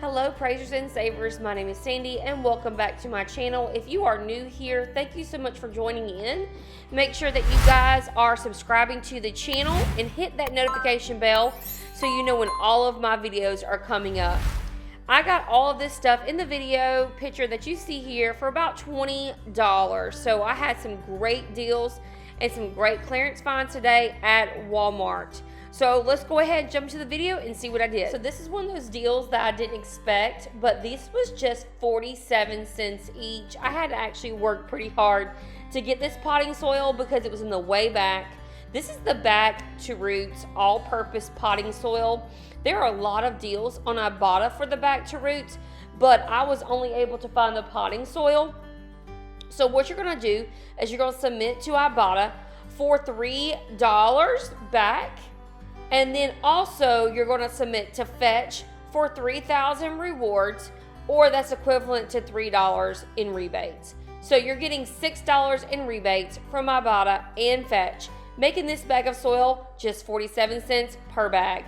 Hello praisers and savers, my name is Sandy and welcome back to my channel. If you are new here, thank you so much for joining in. Make sure that you guys are subscribing to the channel and hit that notification bell so you know when all of my videos are coming up. I got all of this stuff in the video picture that you see here for about $20. So I had some great deals and some great clearance finds today at Walmart. So let's go ahead and jump to the video and see what I did. So this is one of those deals that I didn't expect, but this was just 47 cents each. I had to actually work pretty hard to get this potting soil because it was in the way back. This is the Back to Roots all-purpose potting soil. There are a lot of deals on IBOTTA for the Back to Roots, but I was only able to find the potting soil. So what you're gonna do is you're gonna submit to IBOTTA for $3 back. And then also you're going to submit to Fetch for 3,000 rewards, or that's equivalent to $3 in rebates. So you're getting $6 in rebates from IBOTTA and Fetch, making this bag of soil just 47 cents per bag.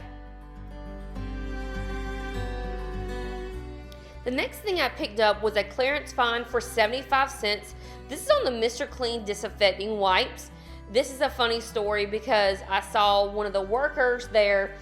The next thing I picked up was a clearance find for 75 cents. This is on the Mr. Clean disinfecting wipes. This is a funny story because I saw one of the workers there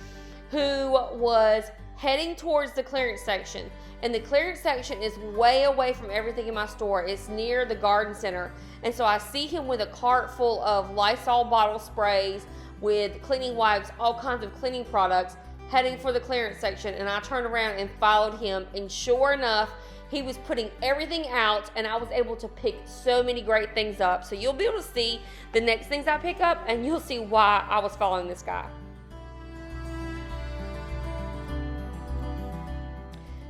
who was heading towards the clearance section. And the clearance section is way away from everything in my store. It's near the garden center. And so I see him with a cart full of Lysol bottle sprays, with cleaning wipes, all kinds of cleaning products, heading for the clearance section. And I turned around and followed him. And sure enough, he was putting everything out, and I was able to pick so many great things up. So you'll be able to see the next things I pick up, and you'll see why I was following this guy.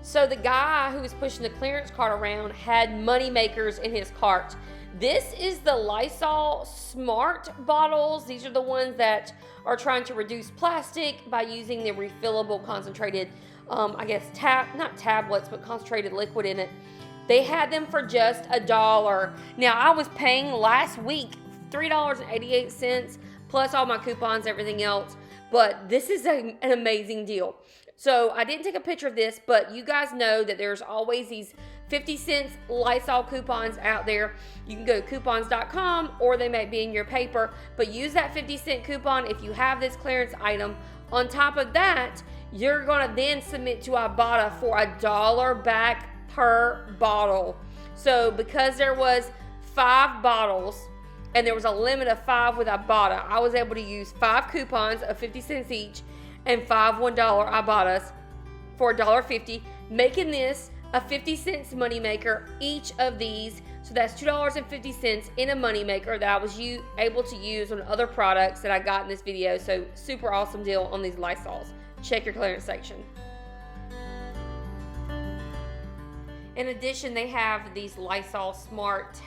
So the guy who was pushing the clearance cart around had Moneymakers in his cart. This is the Lysol Smart bottles. These are the ones that are trying to reduce plastic by using the refillable concentrated not tablets, but concentrated liquid in it. They had them for just $1. Now, I was paying last week $3.88 plus all my coupons, everything else, but this is an amazing deal. So I didn't take a picture of this, but you guys know that there's always these 50 cents Lysol coupons out there. You can go to coupons.com, or they may be in your paper, but use that 50-cent coupon if you have this clearance item. On top of that, you're going to then submit to IBOTTA for $1 back per bottle. So because there was 5 bottles and there was a limit of 5 with IBOTTA, I was able to use 5 coupons of 50 cents each and 5 $1 IBOTTAs for $1.50, making this a 50 cents moneymaker each of these. So that's $2.50 in a moneymaker that I was able to use on other products that I got in this video. So super awesome deal on these Lysols. Check your clearance section. In addition, they have these Lysol Smart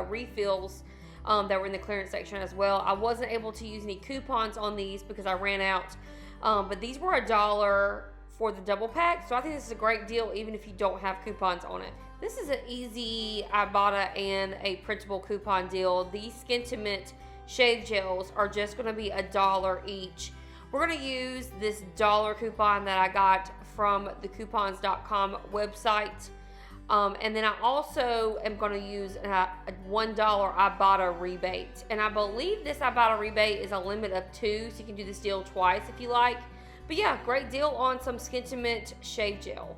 refills that were in the clearance section as well. I wasn't able to use any coupons on these because I ran out, but these were $1 for the double pack, so I think this is a great deal even if you don't have coupons on it. This is an easy IBOTTA and a printable coupon deal. These Skin to Mint shave gels are just going to be $1 each. We're going to use this $1 coupon that I got from the coupons.com website. And then I also am going to use a $1 IBOTTA rebate. And I believe this IBOTTA rebate is a limit of 2, so you can do this deal twice if you like. But yeah, great deal on some Skin to Mint shave gel.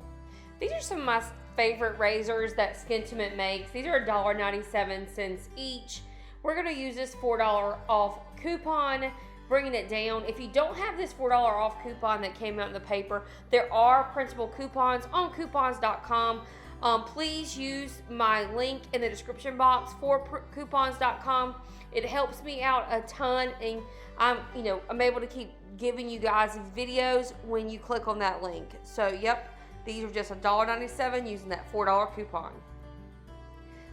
These are some of my favorite razors that Skin to Mint makes. These are $1.97 each. We're going to use this $4 off coupon, bringing it down. If you don't have this $4 off coupon that came out in the paper, there are printable coupons on coupons.com. Please use my link in the description box for coupons.com. It helps me out a ton, and I'm able to keep giving you guys these videos when you click on that link. So yep, these are just $1.97 using that $4 coupon.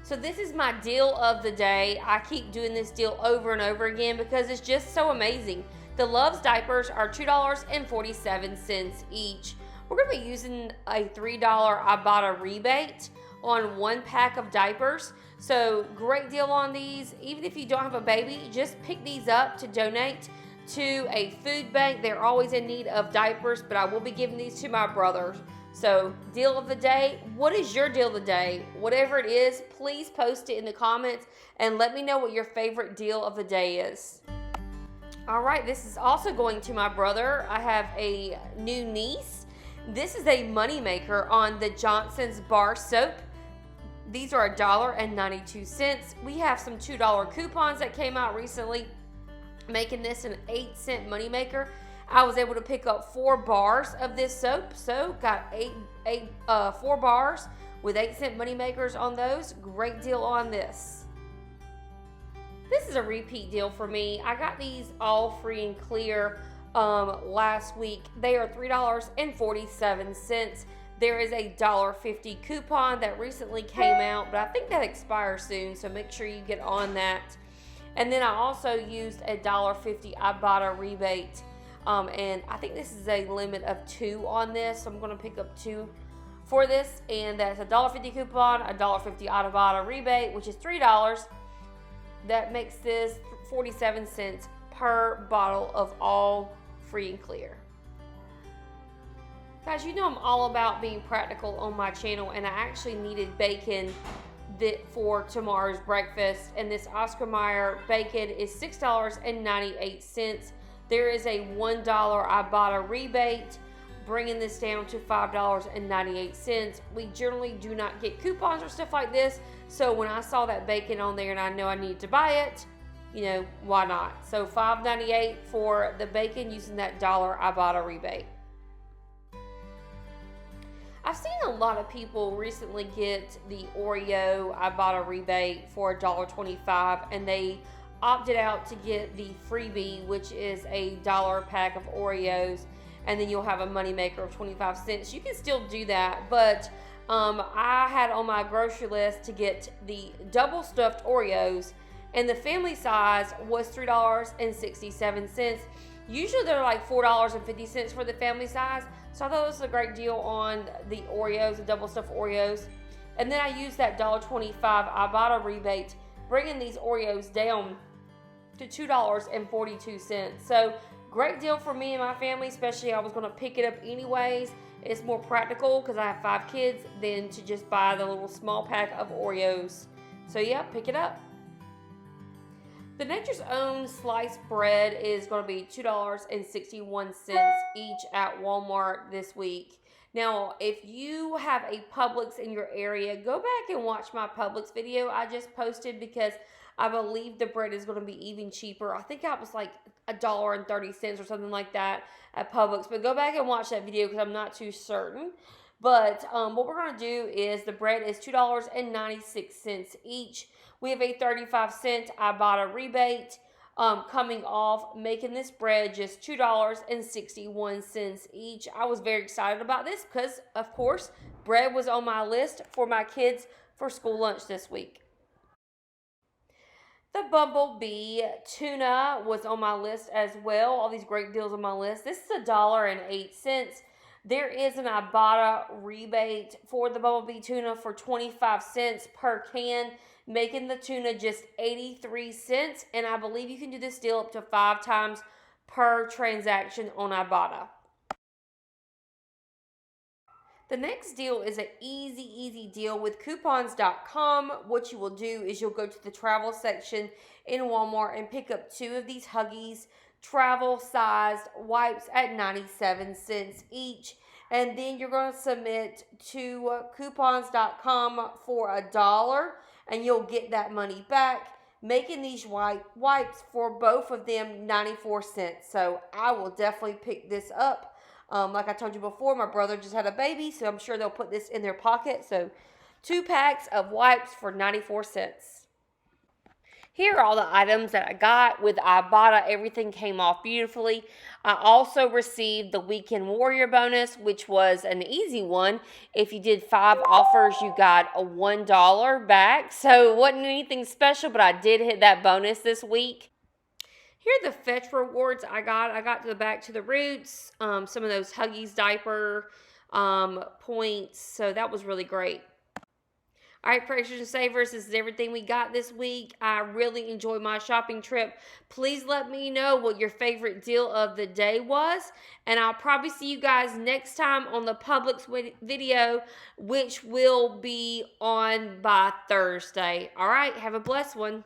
So this is my deal of the day. I keep doing this deal over and over again because it's just so amazing. The Love's diapers are $2.47 each. We're going to be using a $3 IBOTTA rebate on 1 pack of diapers. So great deal on these. Even if you don't have a baby, just pick these up to donate to a food bank. They're always in need of diapers, but I will be giving these to my brother. So, deal of the day, what is your deal of the day? Whatever it is, please post it in the comments and let me know what your favorite deal of the day is. All right, this is also going to my brother. I have a new niece. This is a moneymaker on the Johnson's bar soap. These are $1.92. We have some $2 coupons that came out recently, making this an 8-cent moneymaker. I was able to pick up 4 bars of this soap, so got 4 bars with 8-cent moneymakers on those. Great deal on this. This is a repeat deal for me. I got these all free and clear last week. They are $3.47. There is a $1.50 coupon that recently came out, but I think that expires soon, so make sure you get on that. And then I also used a $1.50 IBOTTA rebate. And I think this is a limit of 2 on this, so I'm going to pick up 2 for this. And that's a $1.50 coupon, a $1.50 IBOTTA rebate, which is $3. That makes this 47 cents per bottle of all free and clear. Guys, you know I'm all about being practical on my channel, and I actually needed bacon for tomorrow's breakfast. And this Oscar Mayer bacon is $6.98. There is a $1 IBOTTA rebate, bringing this down to $5.98. We generally do not get coupons or stuff like this, so when I saw that bacon on there and I know I need to buy it, you know, why not? So $5.98 for the bacon using that $1 IBOTTA rebate. I've seen a lot of people recently get the Oreo IBOTTA rebate for $1.25, and they opted out to get the freebie, which is a $1 pack of Oreos, and then you'll have a moneymaker of 25 cents. You can still do that, but I had on my grocery list to get the double stuffed Oreos, and the family size was $3.67. Usually they're like $4.50 for the family size, so I thought this was a great deal on the Oreos, the double stuffed Oreos. And then I used that $1.25 IBOTTA rebate, bringing these Oreos down to $2.42. So great deal for me and my family, especially I was going to pick it up anyways. It's more practical because I have 5 kids than to just buy the little small pack of Oreos. So yeah, pick it up. The Nature's Own sliced bread is going to be $2.61 each at Walmart this week. Now, if you have a Publix in your area, go back and watch my Publix video I just posted, because I believe the bread is going to be even cheaper. I think I was like $1.30 or something like that at Publix. But go back and watch that video because I'm not too certain. But what we're going to do is the bread is $2.96 each. We have a 35-cent IBOTTA rebate coming off, making this bread just $2.61 each. I was very excited about this because, of course, bread was on my list for my kids for school lunch this week. The Bumble Bee Tuna was on my list as well. All these great deals on my list. This is $1.08. There is an IBOTTA rebate for the Bumble Bee Tuna for 25 cents per can, making the tuna just 83 cents. And I believe you can do this deal up to 5 times per transaction on IBOTTA. The next deal is an easy deal with coupons.com. What you will do is you'll go to the travel section in Walmart and pick up 2 of these Huggies travel-sized wipes at 97 cents each. And then you're going to submit to coupons.com for $1, and you'll get that money back, making these wipes for both of them 94 cents. So I will definitely pick this up. Like I told you before, my brother just had a baby, so I'm sure they'll put this in their pocket. So 2 packs of wipes for 94 cents. Here are all the items that I got with IBOTTA. Everything came off beautifully. I also received the Weekend Warrior bonus, which was an easy one. If you did 5 offers, you got a $1 back. So it wasn't anything special, but I did hit that bonus this week. Here are the Fetch rewards I got. I got to the Back to the Roots, some of those Huggies diaper points. So that was really great. All right, Praisers and Savers, this is everything we got this week. I really enjoyed my shopping trip. Please let me know what your favorite deal of the day was. And I'll probably see you guys next time on the Publix video, which will be on by Thursday. All right, have a blessed one.